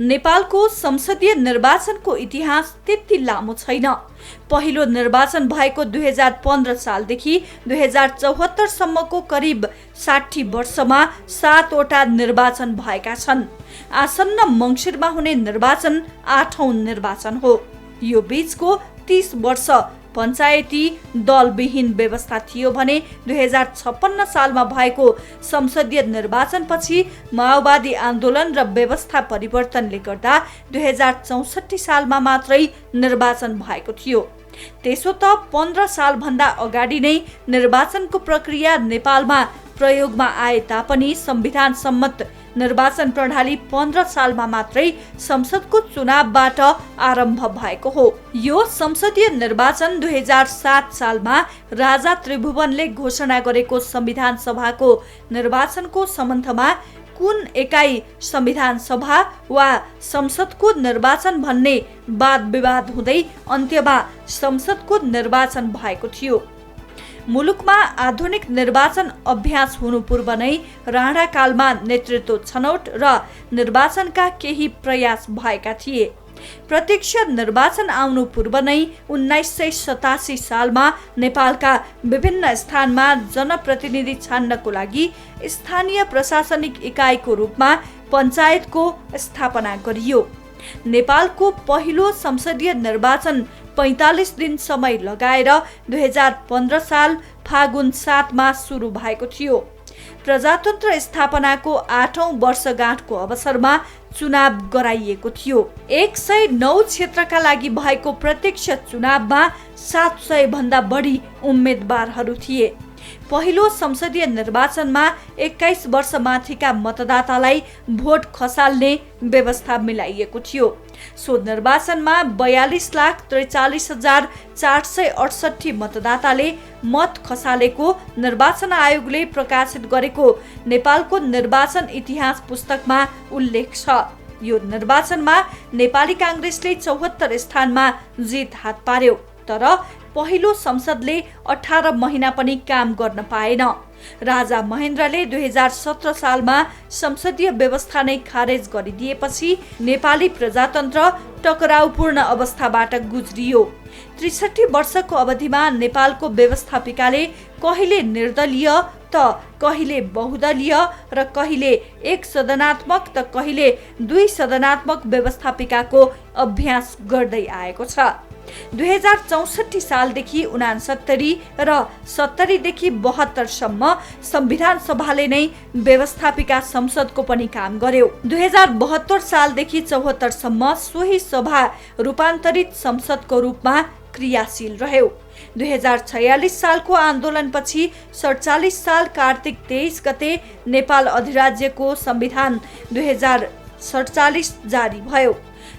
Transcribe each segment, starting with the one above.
नेपालको संसदीय निर्वाचनको इतिहास त्यति लामो छैन। पहिलो निर्वाचन भएको 2015 सालदेखि 2074 सम्मको करिब 60 वर्षमा 7 वटा निर्वाचन भएका छन्। आसन्न मङ्सिरमा हुने निर्वाचन 8औं निर्वाचन हो। यो बीचको 30 वर्ष पञ्चायती दलविहीन व्यवस्था थियो भने 2056 सालमा भएको संसदीय निर्वाचनपछि माओवादी आन्दोलन र व्यवस्था परिवर्तनले गर्दा 2064 सालमा मात्रै निर्वाचन भएको थियो। त्यसो त 15 सालभन्दा अगाडि नै निर्वाचनको प्रक्रिया नेपालमा प्रयोगमा आए तापनि संविधान सम्मत निर्वाचन प्रणाली 15 सालमा मात्रै संसदको चुनावबाट आरम्भ भएको हो। यो संसदीय निर्वाचन 2007 सालमा राजा त्रिभुवनले घोषणा गरेको संविधान सभाको निर्वाचनको सम्बन्धमा कुन एकाइ संविधान सभा वा संसदको निर्वाचन भन्ने वाद विवाद हुँदै अन्त्यमा संसदको निर्वाचन भएको थियो। मुलुकमा आधुनिक निर्वाचन अभ्यास हुनु पूर्व नै राणाकालमा नेतृत्व छनौट र निर्वाचनका केही प्रयास भएका थिए। प्रत्यक्ष निर्वाचन आउनु पूर्व नै 1987 सालमा नेपालका विभिन्न स्थानमा जनप्रतिनिधि छान्नको लागि स्थानीय प्रशासनिक इकाइको रूपमा पञ्चायतको स्थापना गरियो। नेपालको पहिलो संसदीय निर्वाचन 45 दिन समय लगाएर 2015 साल फागुन 7 मा सुरु भएको थियो। प्रजातन्त्र स्थापनाको 8औं वर्षगाँठको अवसरमा चुनाव गराइएको थियो। 109 क्षेत्रका लागि भएको प्रत्यक्ष चुनावमा 700 भन्दा बढी उम्मेदवारहरू थिए। पहिलो संसदीय निर्वाचनमा 21 वर्ष माथिका मतदातालाई भोट खसाल्ने व्यवस्था मिलाइएको थियो। सो निर्वाचनमा 42,43,468 मतदाताले मत खसालेको निर्वाचन आयोगले प्रकाशित गरेको नेपालको निर्वाचन इतिहास पुस्तकमा उल्लेख छ। यो निर्वाचनमा नेपाली काङ्ग्रेसले 74 स्थानमा जित हात पार्यो, तर पहिलो संसदले 18 महिना पनि काम गर्न पाएन। राजा महेन्द्रले 2017 सालमा संसदीय व्यवस्था नै खारेज गरिदिएपछि नेपाली प्रजातन्त्र टकराउपूर्ण अवस्थाबाट गुज्रियो। 63 वर्षको अवधिमा नेपालको व्यवस्थापिकाले कहिले निर्दलीय त कहिले बहुदलीय र कहिले एक सदनात्मक त कहिले 2 सदनात्मक व्यवस्थापिकाको अभ्यास गर्दै आएको छ। 2064 सालदेखि 69 र 70 देखि 72 सम्म संविधान सभाले नै व्यवस्थापिका संसदको पनि काम गर्यो। 2072 सालदेखि 74 सम्म सोही सभा रूपान्तरित संसदको रूपमा क्रियाशील रह्यो। 2046 सालको आन्दोलनपछि 47 साल कार्तिक 23 गते नेपाल अधिराज्यको संविधान 2047 जारी भयो।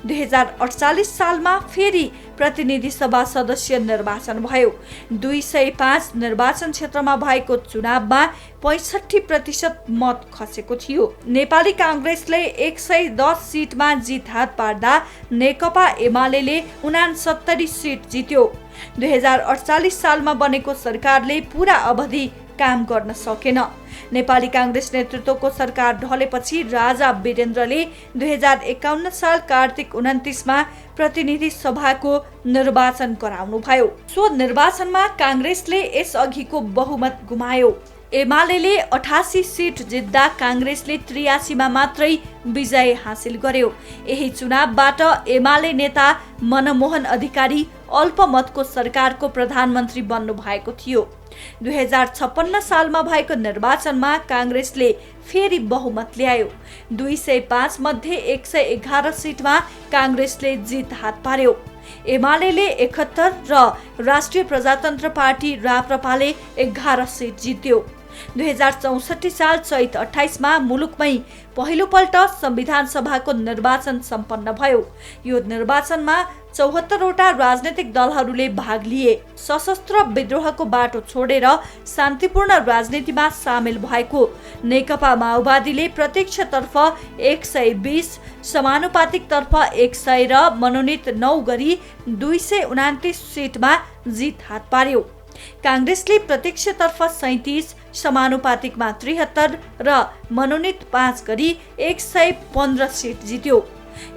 2048 सालमा फेरि प्रतिनिधि सभा सदस्य निर्वाचन भयो। 205 निर्वाचन क्षेत्रमा भएको चुनावमा 65% मत खसेको थियो। नेपाली काङ्ग्रेसले 110 सिटमा जित हात पार्दा नेकपा एमालेले 69 सिट जित्यो। 2048 सालमा बनेको सरकारले पूरा अवधि काम गर्न सकेन। नेपाली काङ्ग्रेस नेतृत्वको सरकार ढलेपछि राजा वीरेन्द्रले 2051 साल कार्तिक 29 मा प्रतिनिधि सभाको निर्वाचन गराउनुभयो। सो निर्वाचनमा काङ्ग्रेसले यसअघिको बहुमत गुमायो। एमालेले 88 सिट जित्दा काङ्ग्रेसले 83 मा मात्रै विजय हासिल गर्यो। यही चुनावबाट एमाले नेता मनमोहन अधिकारी अल्पमतको सरकारको प्रधानमन्त्री बन्नु भएको थियो। 2056 सालमा भएको निर्वाचनमा काङ्ग्रेसले फेरि बहुमत ल्यायो। 205 मध्ये 111 सिटमा काङ्ग्रेसले जित हात पार्यो। एमालेले 71 र राष्ट्रिय प्रजातन्त्र पार्टी राप्रपाले 11 सिट जित्यो। 2064 साल चैत 28 मा मुलुकमै पहिलोपल्ट संविधान सभाको निर्वाचन सम्पन्न भयो। यो निर्वाचनमा 74 वटा राजनैतिक दलहरूले भाग लिए। सशस्त्र विद्रोहको बाटो छोडेर शान्तिपूर्ण राजनीतिमा सामेल भएको नेकपा माओवादीले प्रत्यक्षतर्फ 120, समानुपातिकतर्फ 100 र मनोनित 9 गरी 229 सिटमा जित हात पार्यो। काङ्ग्रेसले प्रत्यक्षतर्फ 37, समानुपातिकमा 73 र मनोनित 5 गरी 115 सिट जित्यो।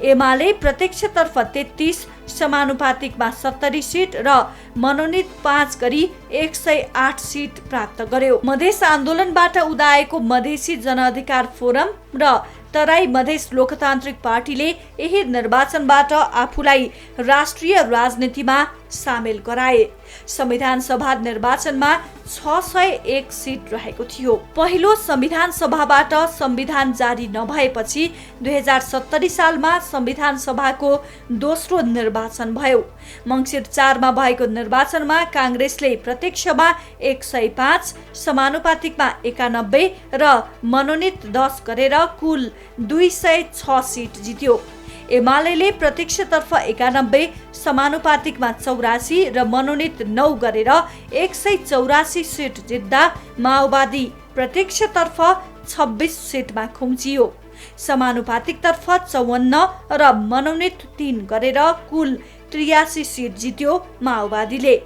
एमाले प्रत्यक्षतर्फ 33, समानुपातिकमा 70 सिट र मनोनित 5 गरी 108 सिट प्राप्त गर्यो। मधेस आन्दोलनबाट उदाएको मधेसी जनअधिकार फोरम र तराई मधेस लोकतान्त्रिक पार्टीले यही निर्वाचनबाट आफूलाई राष्ट्रिय राजनीतिमा सामेल गराए। संविधान सभा निर्वाचनमा 601 सिट रहेको थियो। पहिलो संविधान सभाबाट संविधान जारी नभएपछि 2070 सालमा संविधान सभाको दोस्रो निर्वाचन भयो। मङ्सिर 4 मा भएको निर्वाचनमा काङ्ग्रेसले प्रत्यक्षमा 105, समानुपातिकमा 91 र मनोनित 10 गरेर कुल 206 सिट जित्यो। एमाले प्रत्यक्षतर्फ 91, समानुपातिकमा 84 र मनोनित 9 गरेर 184 सिट जित्दा माओवादी प्रत्यक्षतर्फ 26 सिटमा खुम्चियो। समानुपातिकतर्फ 54 र मनोनित 3 गरेर कुल 83 सिट जित्यो माओवादीले।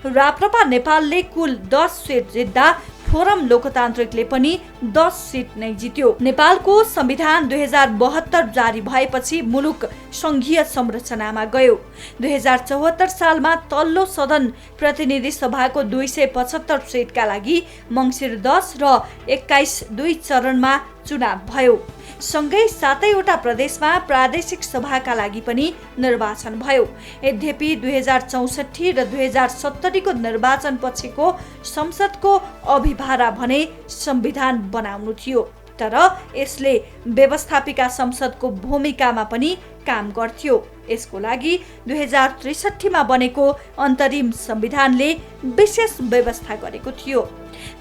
राप्रपा नेपालले कुल 10 सिट जित्दा फोरम लोकतान्त्रिकले पनि 10 सिट नै जित्यो। नेपालको संविधान 2072 जारी भएपछि मुलुक संघीय संरचनामा गयो। 2074 सालमा तल्लो सदन प्रतिनिधि सभाको 275 सिटका लागि मङ्सिर 10 र 21 दुई चरणमा चुनाव भयो। सँगै 7वटा प्रदेशमा प्रादेशिक सभाका लागि पनि निर्वाचन भयो। यद्यपि 2064 र 2070 को निर्वाचन पछिको संसदको अभिभारा भने संविधान बनाउनु थियो, तर यसले व्यवस्थापिका संसदको भूमिकामा पनि काम गर्थ्यो। यसको लागि 2063 मा बनेको अन्तरिम संविधानले विशेष व्यवस्था गरेको थियो।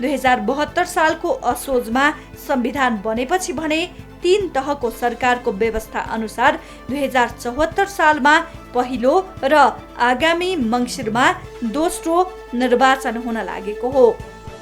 2072 सालको असोजमा संविधान बनेपछि भने 3 तहको सरकारको व्यवस्था अनुसार 2074 सालमा पहिलो र आगामी मङ्सिरमा दोस्रो निर्वाचन हुन लागेको हो।